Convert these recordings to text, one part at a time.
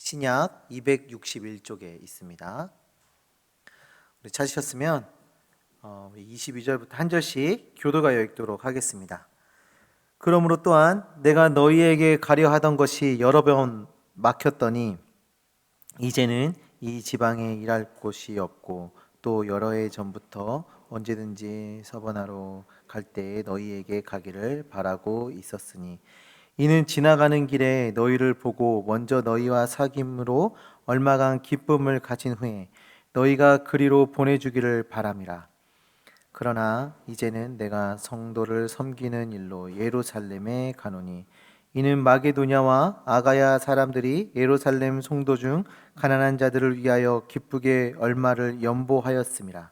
신약 261쪽에 있습니다. 우리 찾으셨으면 우리 22절부터 한 절씩 교도가여 읽도록 하겠습니다. 그러므로 또한 내가 너희에게 가려 하던 것이 여러 번 막혔더니 이제는 이 지방에 일할 곳이 없고 또 여러 해 전부터 언제든지 서버나로 갈 때에 너희에게 가기를 바라고 있었으니 이는 지나가는 길에 너희를 보고 먼저 너희와 사귐으로 얼마간 기쁨을 가진 후에 너희가 그리로 보내주기를 바람이라. 그러나 이제는 내가 성도를 섬기는 일로 예루살렘에 가노니 이는 마게도냐와 아가야 사람들이 예루살렘 성도 중 가난한 자들을 위하여 기쁘게 얼마를 연보하였음이라.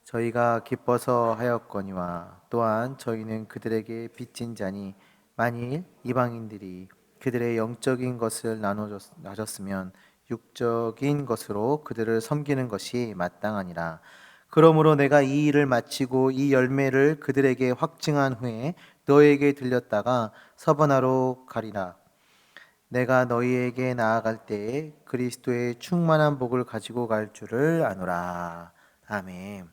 저희가 기뻐서 하였거니와 또한 저희는 그들에게 빚진 자니 만일 이방인들이 그들의 영적인 것을 나눴으면 육적인 것으로 그들을 섬기는 것이 마땅하니라. 그러므로 내가 이 일을 마치고 이 열매를 그들에게 확증한 후에 너희에게 들렸다가 서버나로 가리라. 내가 너희에게 나아갈 때에 그리스도의 충만한 복을 가지고 갈 줄을 아노라. 아멘.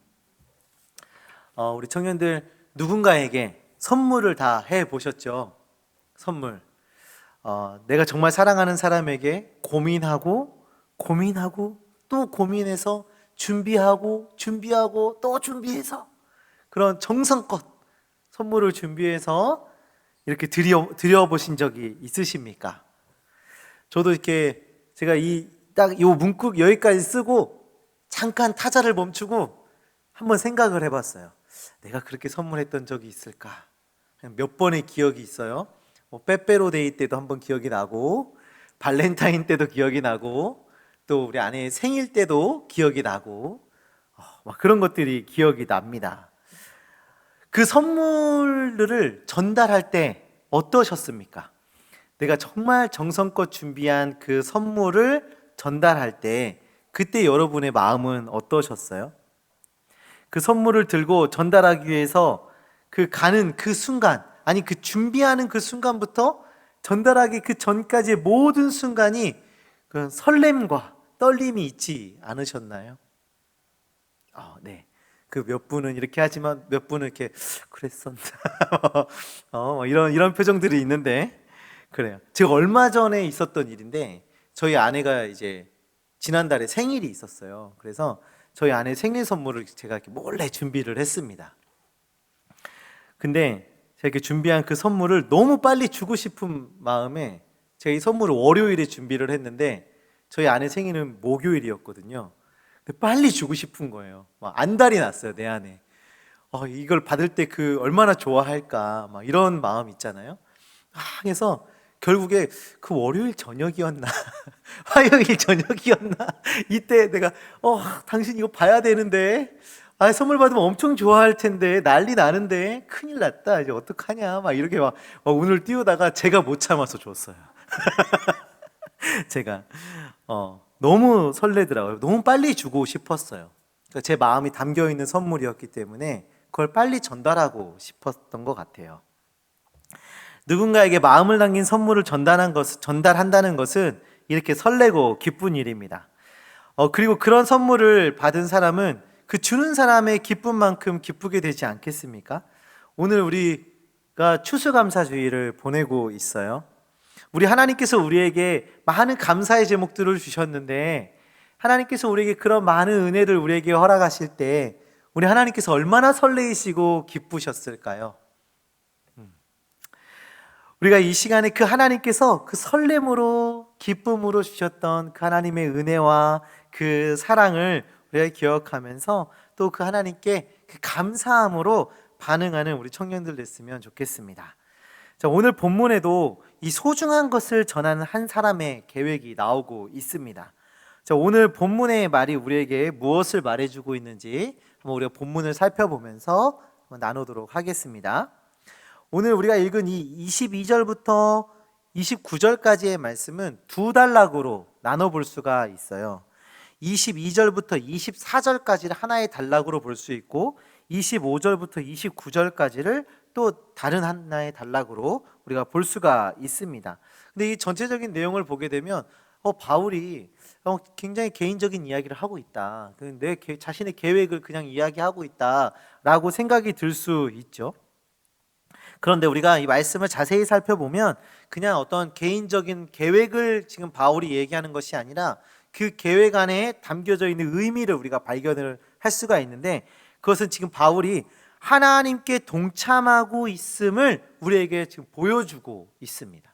우리 청년들 누군가에게 선물을 다 해보셨죠? 선물. 내가 정말 사랑하는 사람에게 고민하고 또 고민해서 준비하고 또 준비해서 그런 정성껏 선물을 준비해서 이렇게 드려보신 적이 있으십니까? 저도 이렇게 제가 딱 이 문구 여기까지 쓰고 잠깐 타자를 멈추고 한번 생각을 해봤어요. 내가 그렇게 선물했던 적이 있을까? 몇 번의 기억이 있어요. 빼빼로데이 때도 한번 기억이 나고 발렌타인 때도 기억이 나고 또 우리 아내의 생일 때도 기억이 나고 막 그런 것들이 기억이 납니다. 그 선물들을 전달할 때 어떠셨습니까? 내가 정말 정성껏 준비한 그 선물을 전달할 때 그때 여러분의 마음은 어떠셨어요? 그 선물을 들고 전달하기 위해서 그 가는 그 순간, 아니 그 준비하는 그 순간부터 전달하기 그 전까지의 모든 순간이 그런 설렘과 떨림이 있지 않으셨나요? 네. 그 몇 분은 이렇게 하지만 몇 분은 이렇게 그랬었나 이런 표정들이 있는데 그래요. 제가 얼마 전에 있었던 일인데 저희 아내가 이제 지난달에 생일이 있었어요. 그래서 저희 아내 생일 선물을 제가 이렇게 몰래 준비를 했습니다. 근데 제가 이렇게 준비한 그 선물을 너무 빨리 주고 싶은 마음에 제가 이 선물을 월요일에 준비를 했는데 저희 아내 생일은 목요일이었거든요. 근데 빨리 주고 싶은 거예요. 막 안달이 났어요, 내 안에. 이걸 받을 때 그 얼마나 좋아할까, 막 이런 마음 있잖아요. 그래서 결국에 그 월요일 저녁이었나 화요일 저녁이었나 이때 내가 당신 이거 봐야 되는데 선물 받으면 엄청 좋아할 텐데 난리 나는데 큰일 났다 이제 어떡하냐 막 이렇게 막 운을 띄우다가 제가 못 참아서 줬어요. 제가 너무 설레더라고요. 너무 빨리 주고 싶었어요. 그러니까 제 마음이 담겨 있는 선물이었기 때문에 그걸 빨리 전달하고 싶었던 것 같아요. 누군가에게 마음을 담긴 선물을 전달한다는 것은 이렇게 설레고 기쁜 일입니다. 그리고 그런 선물을 받은 사람은 그 주는 사람의 기쁨만큼 기쁘게 되지 않겠습니까? 오늘 우리가 추수감사주의를 보내고 있어요. 우리 하나님께서 우리에게 많은 감사의 제목들을 주셨는데 하나님께서 우리에게 그런 많은 은혜를 우리에게 허락하실 때 우리 하나님께서 얼마나 설레이시고 기쁘셨을까요? 우리가 이 시간에 그 하나님께서 그 설렘으로 기쁨으로 주셨던 그 하나님의 은혜와 그 사랑을 우리가 기억하면서 또 그 하나님께 그 감사함으로 반응하는 우리 청년들 됐으면 좋겠습니다. 자, 오늘 본문에도 이 소중한 것을 전하는 한 사람의 계획이 나오고 있습니다. 자, 오늘 본문의 말이 우리에게 무엇을 말해주고 있는지 한번 우리가 본문을 살펴보면서 한번 나누도록 하겠습니다. 오늘 우리가 읽은 이 22절부터 29절까지의 말씀은 두 단락으로 나눠볼 수가 있어요. 22절부터 24절까지를 하나의 단락으로 볼 수 있고 25절부터 29절까지를 또 다른 하나의 단락으로 우리가 볼 수가 있습니다. 근데 이 전체적인 내용을 보게 되면 바울이 굉장히 개인적인 이야기를 하고 있다. 내 자신의 계획을 그냥 이야기하고 있다라고 생각이 들 수 있죠. 그런데 우리가 이 말씀을 자세히 살펴보면 그냥 어떤 개인적인 계획을 지금 바울이 얘기하는 것이 아니라 그 계획 안에 담겨져 있는 의미를 우리가 발견을 할 수가 있는데, 그것은 지금 바울이 하나님께 동참하고 있음을 우리에게 지금 보여주고 있습니다.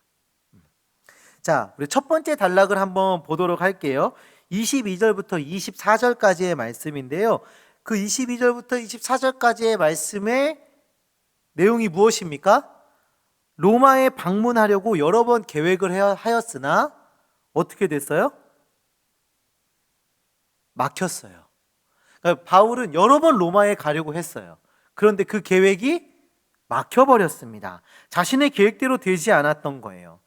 자, 우리 첫 번째 단락을 한번 보도록 할게요. 22절부터 24절까지의 말씀인데요. 그 22절부터 24절까지의 말씀의 내용이 무엇입니까? 로마에 방문하려고 여러 번 계획을 하였으나 어떻게 됐어요? 막혔어요. 그러니까 바울은 여러 번 로마에 가려고 했어요. 그런데 그 계획이 막혀버렸습니다. 자신의 계획대로 되지 않았던 거예요.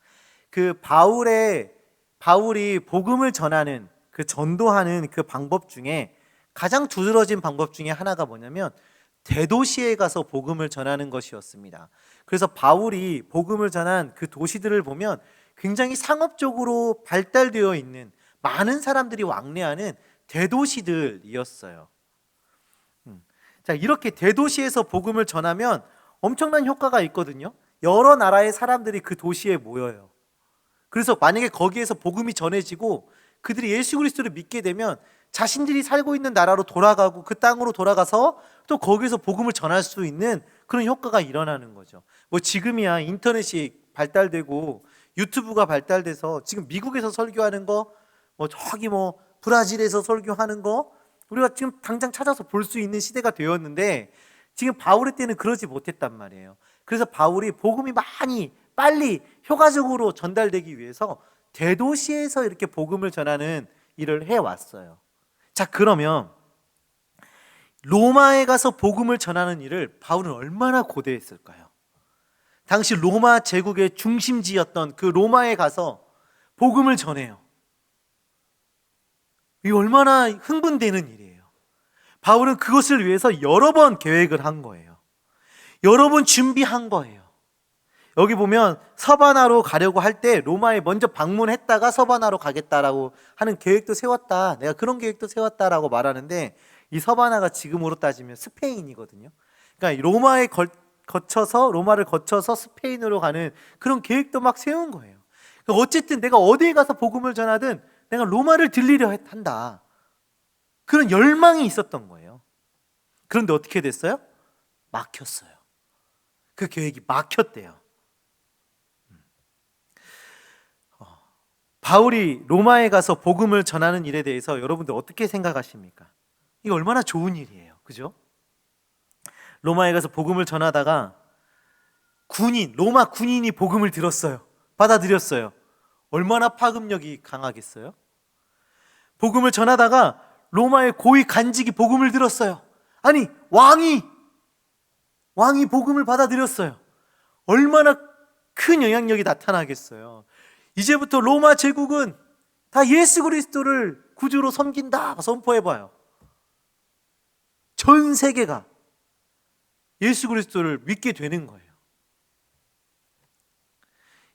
그 바울이 복음을 전하는, 그 전도하는 그 방법 중에 가장 두드러진 방법 중에 하나가 뭐냐면 대도시에 가서 복음을 전하는 것이었습니다. 그래서 바울이 복음을 전한 그 도시들을 보면 굉장히 상업적으로 발달되어 있는 많은 사람들이 왕래하는 대도시들이었어요. 자, 이렇게 대도시에서 복음을 전하면 엄청난 효과가 있거든요. 여러 나라의 사람들이 그 도시에 모여요. 그래서 만약에 거기에서 복음이 전해지고 그들이 예수 그리스도를 믿게 되면 자신들이 살고 있는 나라로 돌아가고 그 땅으로 돌아가서 또 거기서 복음을 전할 수 있는 그런 효과가 일어나는 거죠. 뭐 지금이야 인터넷이 발달되고 유튜브가 발달돼서 지금 미국에서 설교하는 거, 뭐 저기 뭐 브라질에서 설교하는 거 우리가 지금 당장 찾아서 볼 수 있는 시대가 되었는데, 지금 바울의 때는 그러지 못했단 말이에요. 그래서 바울이 복음이 많이 빨리 효과적으로 전달되기 위해서 대도시에서 이렇게 복음을 전하는 일을 해왔어요. 자, 그러면 로마에 가서 복음을 전하는 일을 바울은 얼마나 고대했을까요? 당시 로마 제국의 중심지였던 그 로마에 가서 복음을 전해요. 이 얼마나 흥분되는 일이에요. 바울은 그것을 위해서 여러 번 계획을 한 거예요. 여러 번 준비한 거예요. 여기 보면 서바나로 가려고 할 때 로마에 먼저 방문했다가 서바나로 가겠다라고 하는 계획도 세웠다. 내가 그런 계획도 세웠다라고 말하는데, 이 서바나가 지금으로 따지면 스페인이거든요. 그러니까 로마를 거쳐서 스페인으로 가는 그런 계획도 막 세운 거예요. 그러니까 어쨌든 내가 어디에 가서 복음을 전하든 내가 로마를 들리려 한다. 그런 열망이 있었던 거예요. 그런데 어떻게 됐어요? 막혔어요. 그 계획이 막혔대요. 바울이 로마에 가서 복음을 전하는 일에 대해서 여러분들 어떻게 생각하십니까? 이거 얼마나 좋은 일이에요. 그죠? 로마에 가서 복음을 전하다가 로마 군인이 복음을 들었어요. 받아들였어요. 얼마나 파급력이 강하겠어요? 복음을 전하다가 로마의 고위 간직이 복음을 들었어요. 아니, 왕이 복음을 받아들였어요. 얼마나 큰 영향력이 나타나겠어요. 이제부터 로마 제국은 다 예수 그리스도를 구주로 섬긴다 선포해봐요. 전 세계가 예수 그리스도를 믿게 되는 거예요.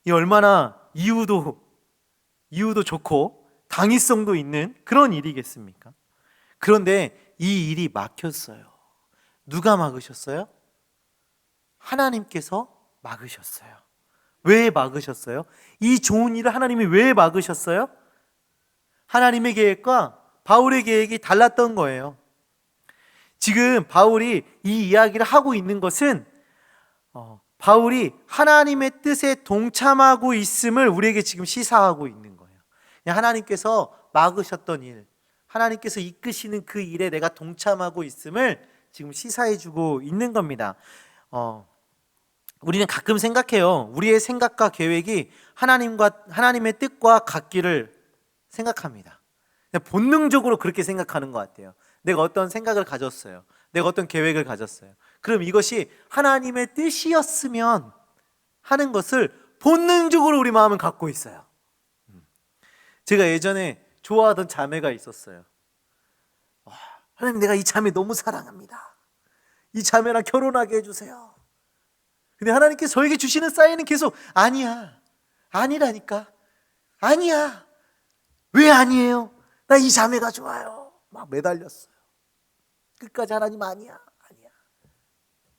이 얼마나 이유도 좋고 당위성도 있는 그런 일이겠습니까? 그런데 이 일이 막혔어요. 누가 막으셨어요? 하나님께서 막으셨어요. 왜 막으셨어요? 이 좋은 일을 하나님이 왜 막으셨어요? 하나님의 계획과 바울의 계획이 달랐던 거예요. 지금 바울이 이 이야기를 하고 있는 것은 바울이 하나님의 뜻에 동참하고 있음을 우리에게 지금 시사하고 있는 거예요. 하나님께서 막으셨던 일, 하나님께서 이끄시는 그 일에 내가 동참하고 있음을 지금 시사해주고 있는 겁니다. 우리는 가끔 생각해요. 우리의 생각과 계획이 하나님의 뜻과 같기를 생각합니다. 본능적으로 그렇게 생각하는 것 같아요. 내가 어떤 생각을 가졌어요. 내가 어떤 계획을 가졌어요. 그럼 이것이 하나님의 뜻이었으면 하는 것을 본능적으로 우리 마음은 갖고 있어요. 제가 예전에 좋아하던 자매가 있었어요. 하나님, 내가 이 자매 너무 사랑합니다. 이 자매랑 결혼하게 해주세요. 근데 하나님께서 저에게 주시는 사인은 계속 아니야, 아니라니까, 아니야, 왜 아니에요? 나 이 자매가 좋아요. 막 매달렸어요. 끝까지 하나님 아니야.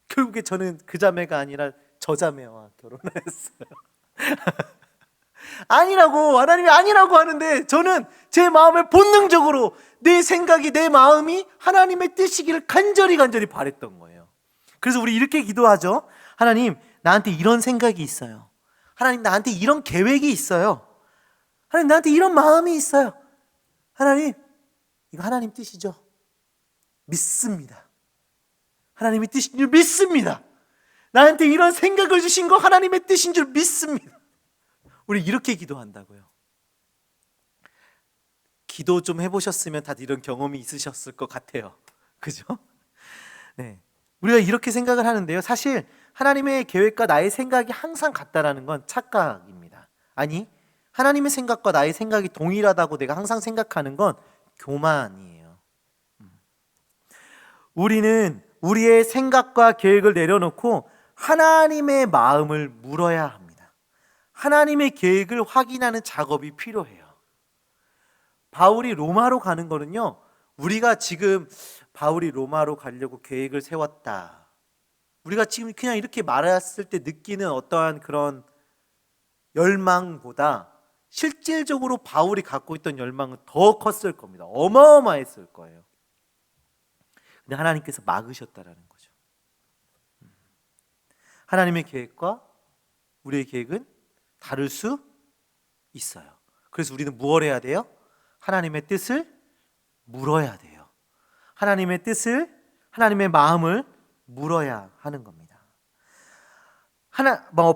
결국에 저는 그 자매가 아니라 저 자매와 결혼을 했어요. 아니라고, 하나님이 아니라고 하는데 저는 제 마음을 본능적으로 내 생각이, 내 마음이 하나님의 뜻이기를 간절히 바랬던 거예요. 그래서 우리 이렇게 기도하죠. 하나님, 나한테 이런 생각이 있어요. 하나님, 나한테 이런 계획이 있어요. 하나님, 나한테 이런 마음이 있어요. 하나님, 이거 하나님 뜻이죠? 믿습니다. 하나님의 뜻인 줄 믿습니다. 나한테 이런 생각을 주신 거 하나님의 뜻인 줄 믿습니다. 우리 이렇게 기도한다고요. 기도 좀 해보셨으면 다들 이런 경험이 있으셨을 것 같아요. 그죠? 네. 우리가 이렇게 생각을 하는데요. 사실 하나님의 계획과 나의 생각이 항상 같다라는 건 착각입니다. 아니, 하나님의 생각과 나의 생각이 동일하다고 내가 항상 생각하는 건 교만이에요. 우리는 우리의 생각과 계획을 내려놓고 하나님의 마음을 물어야 합니다. 하나님의 계획을 확인하는 작업이 필요해요. 바울이 로마로 가는 거는요, 우리가 지금 바울이 로마로 가려고 계획을 세웠다, 우리가 지금 그냥 이렇게 말했을 때 느끼는 어떠한 그런 열망보다 실질적으로 바울이 갖고 있던 열망은 더 컸을 겁니다. 어마어마했을 거예요. 근데 하나님께서 막으셨다라는 거죠. 하나님의 계획과 우리의 계획은 다를 수 있어요. 그래서 우리는 무엇을 해야 돼요? 하나님의 뜻을 물어야 돼요. 하나님의 뜻을, 하나님의 마음을 물어야 하는 겁니다.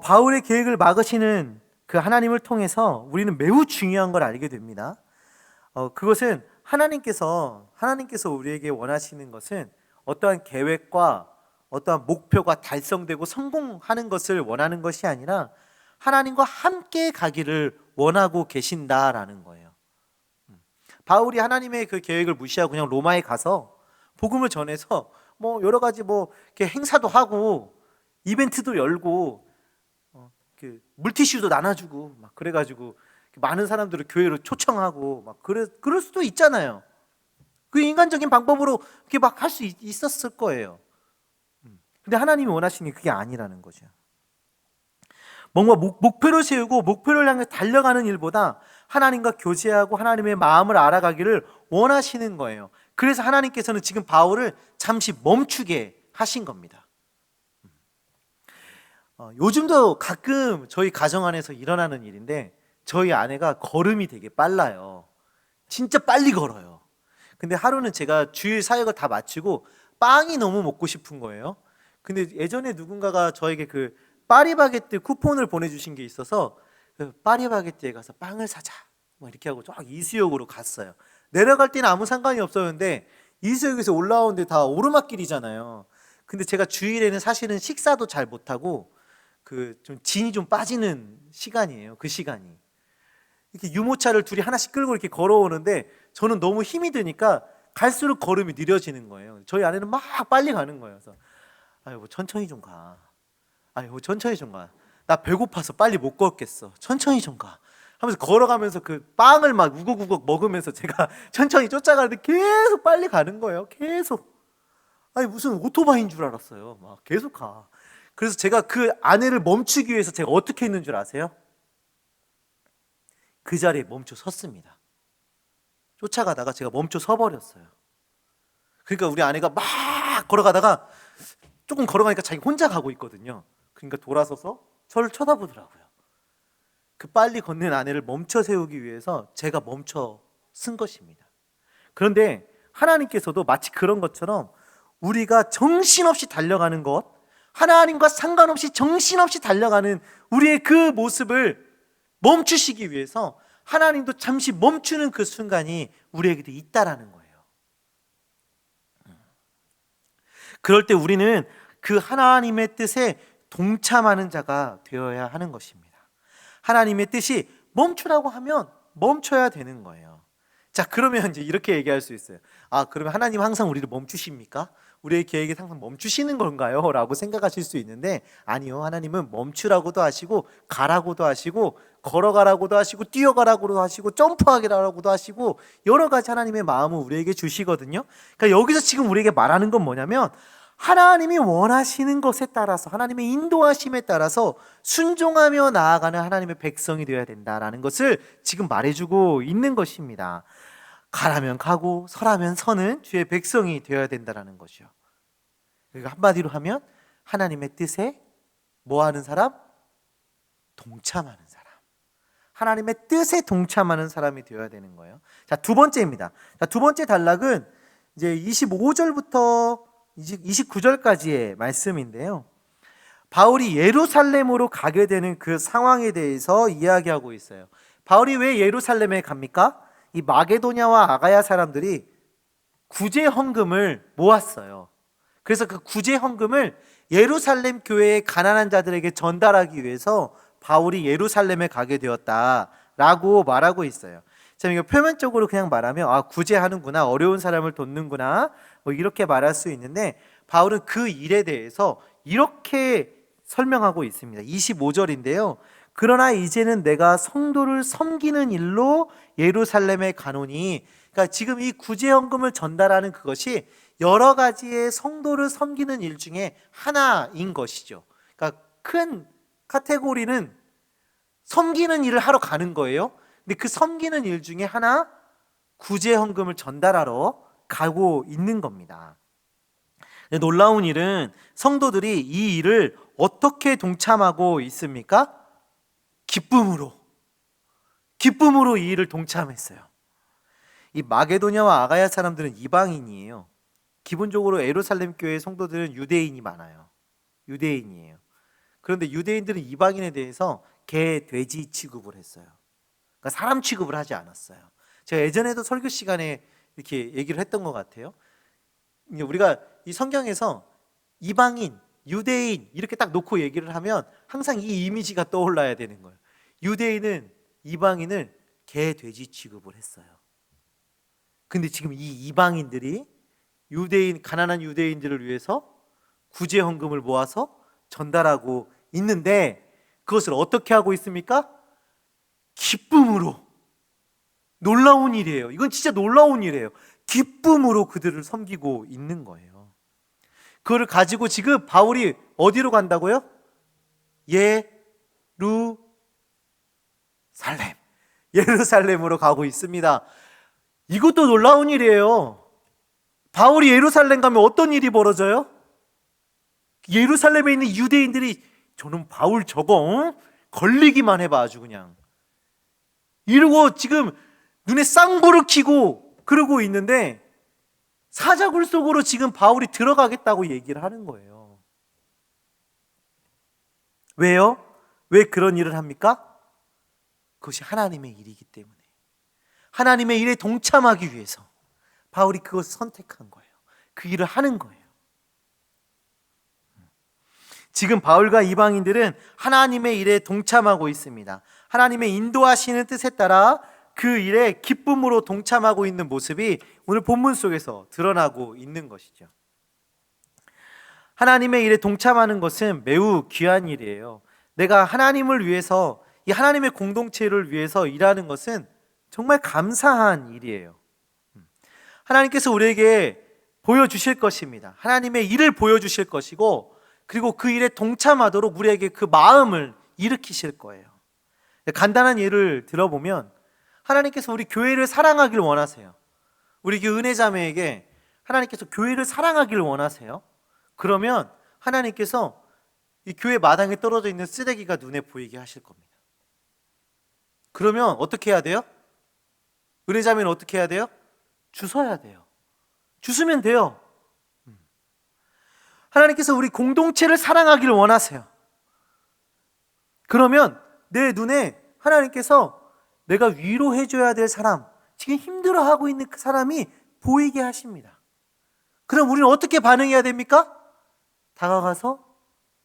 바울의 계획을 막으시는 그 하나님을 통해서 우리는 매우 중요한 걸 알게 됩니다. 그것은 하나님께서 우리에게 원하시는 것은 어떠한 계획과 어떠한 목표가 달성되고 성공하는 것을 원하는 것이 아니라 하나님과 함께 가기를 원하고 계신다라는 거예요. 바울이 하나님의 그 계획을 무시하고 그냥 로마에 가서 복음을 전해서 여러 가지 이렇게 행사도 하고 이벤트도 열고 물티슈도 나눠주고 막 그래가지고 많은 사람들을 교회로 초청하고 막 그럴 수도 있잖아요. 그 인간적인 방법으로 이렇게 막 할 수 있었을 거예요. 근데 하나님이 원하시는 게 그게 아니라는 거죠. 뭔가 목표를 세우고 목표를 향해 달려가는 일보다 하나님과 교제하고 하나님의 마음을 알아가기를 원하시는 거예요. 그래서 하나님께서는 지금 바울을 잠시 멈추게 하신 겁니다. 요즘도 가끔 저희 가정 안에서 일어나는 일인데, 저희 아내가 걸음이 되게 빨라요. 진짜 빨리 걸어요. 근데 하루는 제가 주일 사역을 다 마치고 빵이 너무 먹고 싶은 거예요. 근데 예전에 누군가가 저에게 그 파리바게뜨 쿠폰을 보내주신 게 있어서 그 파리바게뜨에 가서 빵을 사자 이렇게 하고 쫙 이수역으로 갔어요. 내려갈 때는 아무 상관이 없었는데 이수역에서 올라오는데 다 오르막길이잖아요. 근데 제가 주일에는 사실은 식사도 잘 못하고 좀 진이 좀 빠지는 시간이에요. 그 시간이. 이렇게 유모차를 둘이 하나씩 끌고 이렇게 걸어오는데 저는 너무 힘이 드니까 갈수록 걸음이 느려지는 거예요. 저희 아내는 막 빨리 가는 거예요. 그래서 천천히 좀 가. 천천히 좀 가. 나 배고파서 빨리 못 걷겠어. 천천히 좀 가. 하면서 걸어가면서 그 빵을 막 우걱우걱 먹으면서 제가 천천히 쫓아가는데 계속 빨리 가는 거예요. 계속. 무슨 오토바이인 줄 알았어요. 막 계속 가. 그래서 제가 그 아내를 멈추기 위해서 제가 어떻게 했는 줄 아세요? 그 자리에 멈춰 섰습니다. 쫓아가다가 제가 멈춰 서버렸어요. 그러니까 우리 아내가 막 걸어가다가 조금 걸어가니까 자기 혼자 가고 있거든요. 그러니까 돌아서서 저를 쳐다보더라고요. 그 빨리 걷는 아내를 멈춰 세우기 위해서 제가 멈춰 쓴 것입니다. 그런데 하나님께서도 마치 그런 것처럼 우리가 정신없이 달려가는 것, 하나님과 상관없이 정신없이 달려가는 우리의 그 모습을 멈추시기 위해서 하나님도 잠시 멈추는 그 순간이 우리에게도 있다라는 거예요. 그럴 때 우리는 그 하나님의 뜻에 동참하는 자가 되어야 하는 것입니다. 하나님의 뜻이 멈추라고 하면 멈춰야 되는 거예요. 자, 그러면 이제 이렇게 얘기할 수 있어요. 그러면 하나님 항상 우리를 멈추십니까? 우리의 계획에 항상 멈추시는 건가요? 라고 생각하실 수 있는데 아니요. 하나님은 멈추라고도 하시고 가라고도 하시고 걸어가라고도 하시고 뛰어가라고도 하시고 점프하라고도 하시고 여러 가지 하나님의 마음을 우리에게 주시거든요. 그러니까 여기서 지금 우리에게 말하는 건 뭐냐면 하나님이 원하시는 것에 따라서 하나님의 인도하심에 따라서 순종하며 나아가는 하나님의 백성이 되어야 된다라는 것을 지금 말해주고 있는 것입니다. 가라면 가고 서라면 서는 주의 백성이 되어야 된다는 것이요. 그러니까 한마디로 하면 하나님의 뜻에 뭐하는 사람? 동참하는 사람. 하나님의 뜻에 동참하는 사람이 되어야 되는 거예요. 자, 두 번째입니다. 자, 두 번째 단락은 이제 25절부터 29절까지의 말씀인데요. 바울이 예루살렘으로 가게 되는 그 상황에 대해서 이야기하고 있어요. 바울이 왜 예루살렘에 갑니까? 이 마게도냐와 아가야 사람들이 구제 헌금을 모았어요. 그래서 그 구제 헌금을 예루살렘 교회의 가난한 자들에게 전달하기 위해서 바울이 예루살렘에 가게 되었다라고 말하고 있어요. 자, 이거 표면적으로 그냥 말하면 구제하는구나, 어려운 사람을 돕는구나, 뭐 이렇게 말할 수 있는데 바울은 그 일에 대해서 이렇게 설명하고 있습니다. 25절인데요. 그러나 이제는 내가 성도를 섬기는 일로 예루살렘에 가노니, 그러니까 지금 이 구제헌금을 전달하는 그것이 여러 가지의 성도를 섬기는 일 중에 하나인 것이죠. 그러니까 큰 카테고리는 섬기는 일을 하러 가는 거예요. 근데 그 섬기는 일 중에 하나, 구제헌금을 전달하러 가고 있는 겁니다. 놀라운 일은 성도들이 이 일을 어떻게 동참하고 있습니까? 기쁨으로 이 일을 동참했어요. 이 마게도냐와 아가야 사람들은 이방인이에요. 기본적으로 예루살렘 교회 성도들은 유대인이 많아요. 유대인이에요. 그런데 유대인들은 이방인에 대해서 개, 돼지 취급을 했어요. 그러니까 사람 취급을 하지 않았어요. 제가 예전에도 설교 시간에 이렇게 얘기를 했던 것 같아요. 우리가 이 성경에서 이방인, 유대인 이렇게 딱 놓고 얘기를 하면 항상 이 이미지가 떠올라야 되는 거예요. 유대인은 이방인을 개, 돼지 취급을 했어요. 근데 지금 이 이방인들이 가난한 유대인들을 위해서 구제 헌금을 모아서 전달하고 있는데 그것을 어떻게 하고 있습니까? 기쁨으로. 놀라운 일이에요. 이건 진짜 놀라운 일이에요. 기쁨으로 그들을 섬기고 있는 거예요. 그걸 가지고 지금 바울이 어디로 간다고요? 예루살렘으로 가고 있습니다. 이것도 놀라운 일이에요. 바울이 예루살렘 가면 어떤 일이 벌어져요? 예루살렘에 있는 유대인들이 저는 바울 저거 걸리기만 해봐 아주 그냥 이러고 지금 눈에 쌍불을 켜고 그러고 있는데 사자굴 속으로 지금 바울이 들어가겠다고 얘기를 하는 거예요. 왜요? 왜 그런 일을 합니까? 그것이 하나님의 일이기 때문에, 하나님의 일에 동참하기 위해서 바울이 그것을 선택한 거예요. 그 일을 하는 거예요. 지금 바울과 이방인들은 하나님의 일에 동참하고 있습니다. 하나님의 인도하시는 뜻에 따라 그 일에 기쁨으로 동참하고 있는 모습이 오늘 본문 속에서 드러나고 있는 것이죠. 하나님의 일에 동참하는 것은 매우 귀한 일이에요. 내가 하나님을 위해서, 이 하나님의 공동체를 위해서 일하는 것은 정말 감사한 일이에요. 하나님께서 우리에게 보여주실 것입니다. 하나님의 일을 보여주실 것이고, 그리고 그 일에 동참하도록 우리에게 그 마음을 일으키실 거예요. 간단한 예를 들어보면 하나님께서 우리 교회를 사랑하길 원하세요. 우리 교회 은혜자매에게 하나님께서 교회를 사랑하길 원하세요. 그러면 하나님께서 이 교회 마당에 떨어져 있는 쓰레기가 눈에 보이게 하실 겁니다. 그러면 어떻게 해야 돼요? 은혜자매는 어떻게 해야 돼요? 주워야 돼요. 주우면 돼요. 하나님께서 우리 공동체를 사랑하기를 원하세요. 그러면 내 눈에 하나님께서 내가 위로해줘야 될 사람, 지금 힘들어하고 있는 그 사람이 보이게 하십니다. 그럼 우리는 어떻게 반응해야 됩니까? 다가가서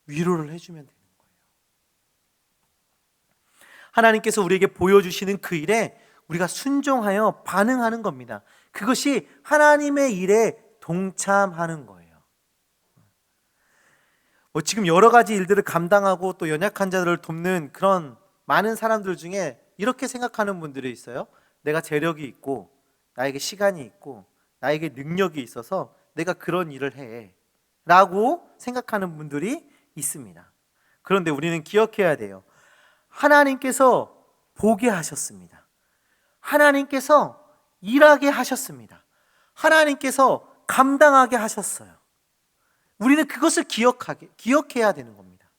위로를 해주면 되는 거예요. 하나님께서 우리에게 보여주시는 그 일에 우리가 순종하여 반응하는 겁니다. 그것이 하나님의 일에 동참하는 거예요. 지금 여러 가지 일들을 감당하고 또 연약한 자들을 돕는 그런 많은 사람들 중에 이렇게 생각하는 분들이 있어요. 내가 재력이 있고 나에게 시간이 있고 나에게 능력이 있어서 내가 그런 일을 해 라고 생각하는 분들이 있습니다. 그런데 우리는 기억해야 돼요. 하나님께서 보게 하셨습니다. 하나님께서 일하게 하셨습니다. 하나님께서 감당하게 하셨어요. 우리는 그것을 기억해야 되는 겁니다.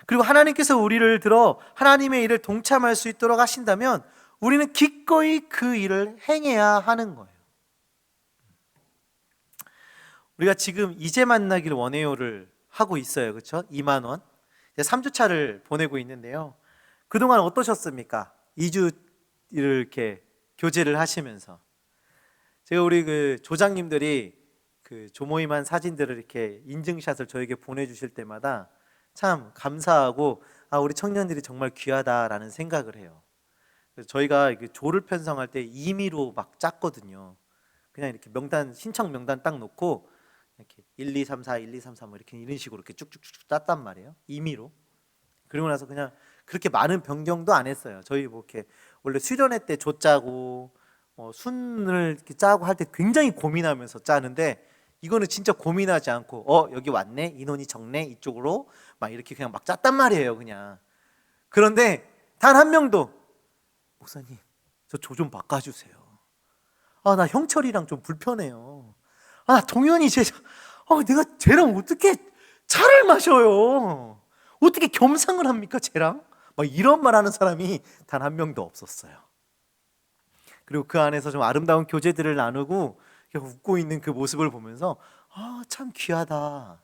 그리고 하나님께서 우리를 들어 하나님의 일을 동참할 수 있도록 하신다면 우리는 기꺼이 그 일을 행해야 하는 거예요. 우리가 지금 이제 만나길 원해요를 하고 있어요. 그렇죠? 2만 원. 3주차를 보내고 있는데요. 그동안 어떠셨습니까? 2주를 이렇게 교제를 하시면서. 제가 우리 그 조장님들이 그 조모임한 사진들을 이렇게 인증샷을 저에게 보내주실 때마다 참 감사하고 우리 청년들이 정말 귀하다라는 생각을 해요. 그래서 저희가 조를 편성할 때 임의로 막 짰거든요. 그냥 이렇게 명단 신청 명단 딱 놓고 이렇게 1, 2, 3, 4, 1, 2, 3, 4 뭐 이렇게 이런 식으로 이렇게 쭉쭉쭉 짰단 말이에요. 임의로. 그리고 나서 그냥 그렇게 많은 변경도 안 했어요. 저희 뭐 이렇게 원래 수련회 때 조 짜고 순을 이렇게 짜고 할 때 굉장히 고민하면서 짜는데 이거는 진짜 고민하지 않고 여기 왔네, 인원이 적네, 이쪽으로 막 이렇게 그냥 막 짰단 말이에요. 그냥. 그런데 단 한 명도 목사님 저 조 좀 바꿔주세요. 나 형철이랑 좀 불편해요. 나 동현이 내가 쟤랑 어떻게 차를 마셔요? 어떻게 겸상을 합니까 쟤랑? 막 이런 말 하는 사람이 단 한 명도 없었어요. 그리고 그 안에서 좀 아름다운 교제들을 나누고 웃고 있는 그 모습을 보면서 참 귀하다.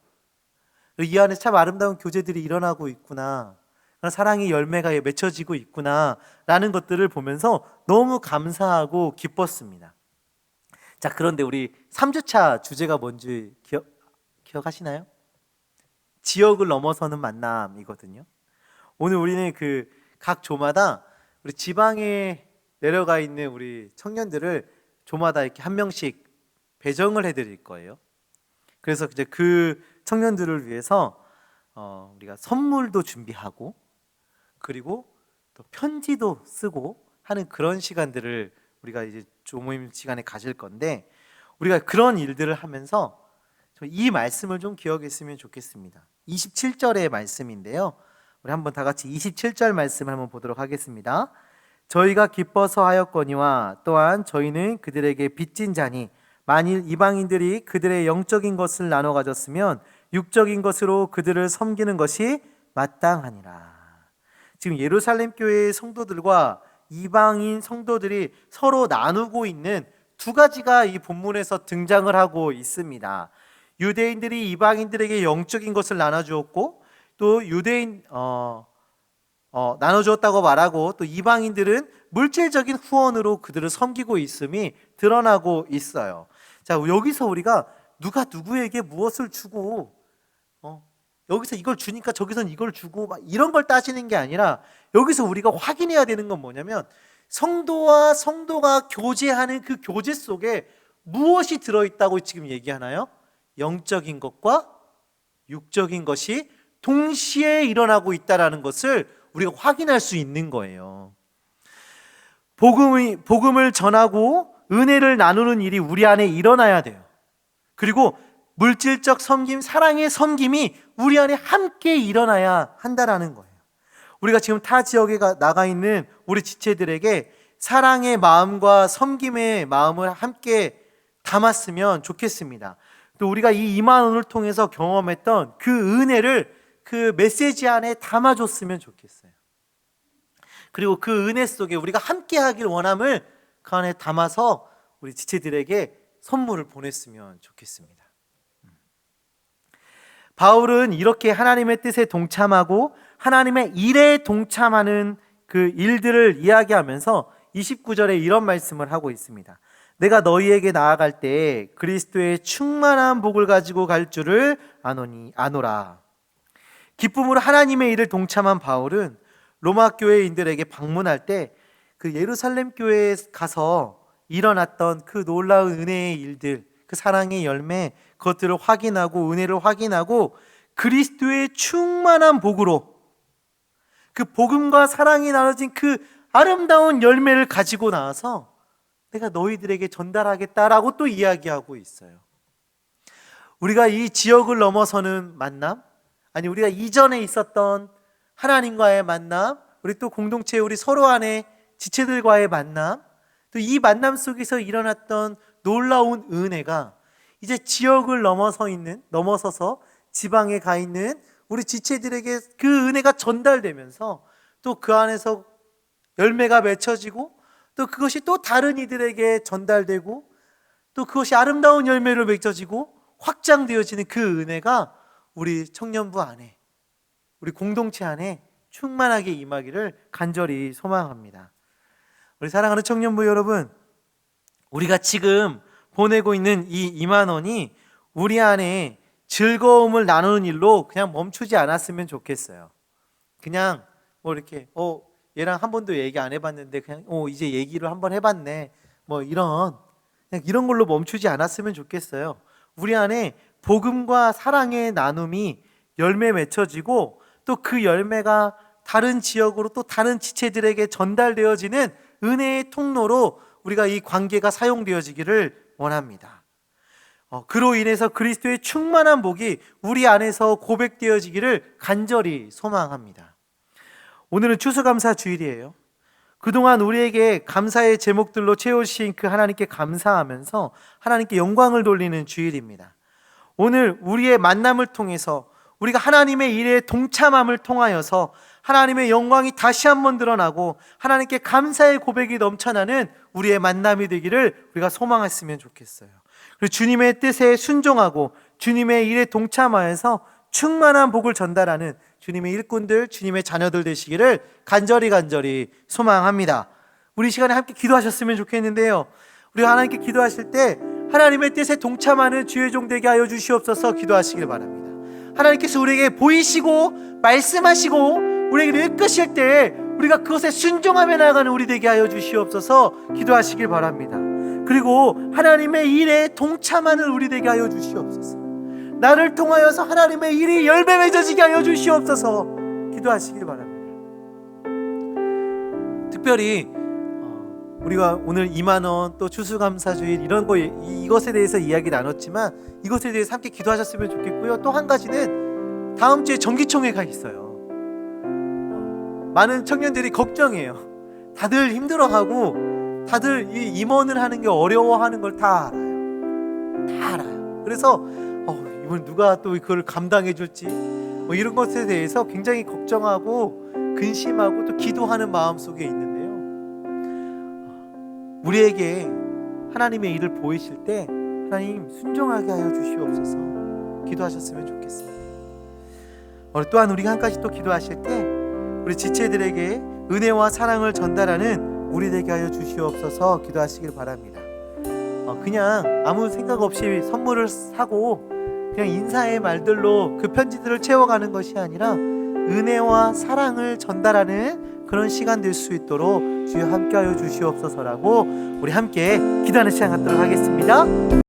이 안에 참 아름다운 교제들이 일어나고 있구나. 사랑의 열매가 맺혀지고 있구나 라는 것들을 보면서 너무 감사하고 기뻤습니다. 자, 그런데 우리 3주차 주제가 뭔지 기억하시나요? 지역을 넘어서는 만남이거든요. 오늘 우리는 그 각 조마다 우리 지방에 내려가 있는 우리 청년들을 조마다 이렇게 한 명씩 배정을 해드릴 거예요. 그래서 이제 그 청년들을 위해서 우리가 선물도 준비하고 그리고 또 편지도 쓰고 하는 그런 시간들을 우리가 이제 조모임 시간에 가질 건데 우리가 그런 일들을 하면서 이 말씀을 좀 기억했으면 좋겠습니다. 27절의 말씀인데요. 우리 한번 다 같이 27절 말씀을 한번 보도록 하겠습니다. 저희가 기뻐서 하였거니와 또한 저희는 그들에게 빚진 자니 만일 이방인들이 그들의 영적인 것을 나눠 가졌으면 육적인 것으로 그들을 섬기는 것이 마땅하니라. 지금 예루살렘 교회의 성도들과 이방인 성도들이 서로 나누고 있는 두 가지가 이 본문에서 등장을 하고 있습니다. 유대인들이 이방인들에게 영적인 것을 나눠주었고 또 유대인 나눠주었다고 말하고 또 이방인들은 물질적인 후원으로 그들을 섬기고 있음이 드러나고 있어요. 자, 여기서 우리가 누가 누구에게 무엇을 주고 여기서 이걸 주니까 저기서는 이걸 주고 막 이런 걸 따지는 게 아니라 여기서 우리가 확인해야 되는 건 뭐냐면 성도와 성도가 교제하는 그 교제 속에 무엇이 들어있다고 지금 얘기하나요? 영적인 것과 육적인 것이 동시에 일어나고 있다는 것을 우리가 확인할 수 있는 거예요. 복음을 전하고 은혜를 나누는 일이 우리 안에 일어나야 돼요. 그리고 물질적 섬김, 사랑의 섬김이 우리 안에 함께 일어나야 한다는 거예요. 우리가 지금 타 지역에 나가 있는 우리 지체들에게 사랑의 마음과 섬김의 마음을 함께 담았으면 좋겠습니다. 또 우리가 이 2만 원을 통해서 경험했던 그 은혜를 그 메시지 안에 담아줬으면 좋겠어요. 그리고 그 은혜 속에 우리가 함께 하길 원함을 그 안에 담아서 우리 지체들에게 선물을 보냈으면 좋겠습니다. 바울은 이렇게 하나님의 뜻에 동참하고 하나님의 일에 동참하는 그 일들을 이야기하면서 29절에 이런 말씀을 하고 있습니다. 내가 너희에게 나아갈 때 그리스도의 충만한 복을 가지고 갈 줄을 아노라. 기쁨으로 하나님의 일을 동참한 바울은 로마 교회인들에게 방문할 때 그 예루살렘 교회에 가서 일어났던 그 놀라운 은혜의 일들, 그 사랑의 열매, 그것들을 확인하고 은혜를 확인하고 그리스도의 충만한 복으로 그 복음과 사랑이 나눠진 그 아름다운 열매를 가지고 나와서 내가 너희들에게 전달하겠다라고 또 이야기하고 있어요. 우리가 이 지역을 넘어서는 만남, 아니 우리가 이전에 있었던 하나님과의 만남, 우리 또 공동체 우리 서로 안에 지체들과의 만남, 또 이 만남 속에서 일어났던 놀라운 은혜가 이제 지역을 넘어서서 지방에 가 있는 우리 지체들에게 그 은혜가 전달되면서 또 그 안에서 열매가 맺혀지고 또 그것이 또 다른 이들에게 전달되고 또 그것이 아름다운 열매로 맺혀지고 확장되어지는 그 은혜가 우리 청년부 안에, 우리 공동체 안에 충만하게 임하기를 간절히 소망합니다. 우리 사랑하는 청년부 여러분, 우리가 지금 보내고 있는 이 2만 원이 우리 안에 즐거움을 나누는 일로 그냥 멈추지 않았으면 좋겠어요. 그냥 뭐 이렇게 얘랑 한 번도 얘기 안 해봤는데 그냥 이제 얘기를 한번 해봤네, 뭐 그냥 이런 걸로 멈추지 않았으면 좋겠어요. 우리 안에 복음과 사랑의 나눔이 열매 맺혀지고 또 그 열매가 다른 지역으로 또 다른 지체들에게 전달되어지는 은혜의 통로로 우리가 이 관계가 사용되어지기를 원합니다. 그로 인해서 그리스도의 충만한 복이 우리 안에서 고백되어지기를 간절히 소망합니다. 오늘은 추수감사 주일이에요. 그동안 우리에게 감사의 제목들로 채워주신 그 하나님께 감사하면서 하나님께 영광을 돌리는 주일입니다. 오늘 우리의 만남을 통해서 우리가 하나님의 일에 동참함을 통하여서 하나님의 영광이 다시 한번 드러나고 하나님께 감사의 고백이 넘쳐나는 우리의 만남이 되기를 우리가 소망했으면 좋겠어요. 그리고 주님의 뜻에 순종하고 주님의 일에 동참하여서 충만한 복을 전달하는 주님의 일꾼들, 주님의 자녀들 되시기를 간절히 소망합니다. 우리 시간에 함께 기도하셨으면 좋겠는데요, 우리가 하나님께 기도하실 때 하나님의 뜻에 동참하는 주의 종 되게 하여 주시옵소서 기도하시길 바랍니다. 하나님께서 우리에게 보이시고 말씀하시고 우리에게 이끄실 때 우리가 그것에 순종하며 나아가는 우리 되게 하여 주시옵소서 기도하시길 바랍니다. 그리고 하나님의 일에 동참하는 우리 되게 하여 주시옵소서. 나를 통하여서 하나님의 일이 열매 맺어지게 하여 주시옵소서 기도하시길 바랍니다. 특별히 우리가 오늘 2만 원 또 추수감사주일 이런 거 이것에 대해서 이야기 나눴지만 이것에 대해서 함께 기도하셨으면 좋겠고요. 또 한 가지는 다음 주에 정기총회가 있어요. 많은 청년들이 걱정해요. 다들 힘들어하고 다들 이 임원을 하는 게 어려워하는 걸 다 알아요. 그래서 이번 누가 또 그걸 감당해 줄지 뭐 이런 것에 대해서 굉장히 걱정하고 근심하고 또 기도하는 마음속에 있는데요, 우리에게 하나님의 일을 보이실 때 하나님 순종하게 하여 주시옵소서 기도하셨으면 좋겠습니다. 또한 우리가 한 가지 또 기도하실 때 우리 지체들에게 은혜와 사랑을 전달하는 우리 되게 하여 주시옵소서 기도하시길 바랍니다. 그냥 아무 생각 없이 선물을 사고 그냥 인사의 말들로 그 편지들을 채워가는 것이 아니라 은혜와 사랑을 전달하는 그런 시간 될 수 있도록 주여 함께하여 주시옵소서라고 우리 함께 기도하는 시간 갖도록 하겠습니다.